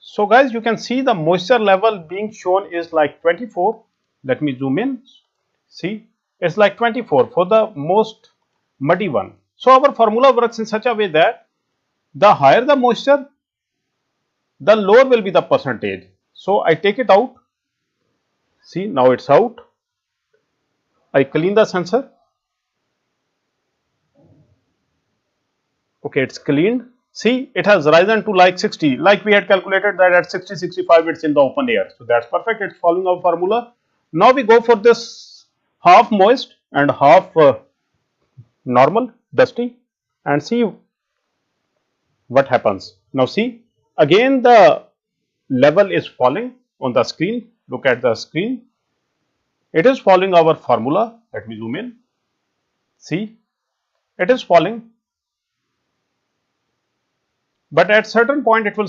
So guys, you can see the moisture level being shown is like 24. Let me zoom in. See, it's like 24 for the most muddy one. So our formula works in such a way that the higher the moisture, the lower will be the percentage. So I take it out. See, now it's out. I clean the sensor. Okay, it's cleaned. See, it has risen to like 60, like we had calculated that at 60, 65 it's in the open air. So that's perfect, it's following our formula. Now we go for this half moist and half normal, dusty, and see what happens. Now see, again the level is falling on the screen. Look at the screen. It is following our formula. Let me zoom in. See, it is falling. But at certain point it will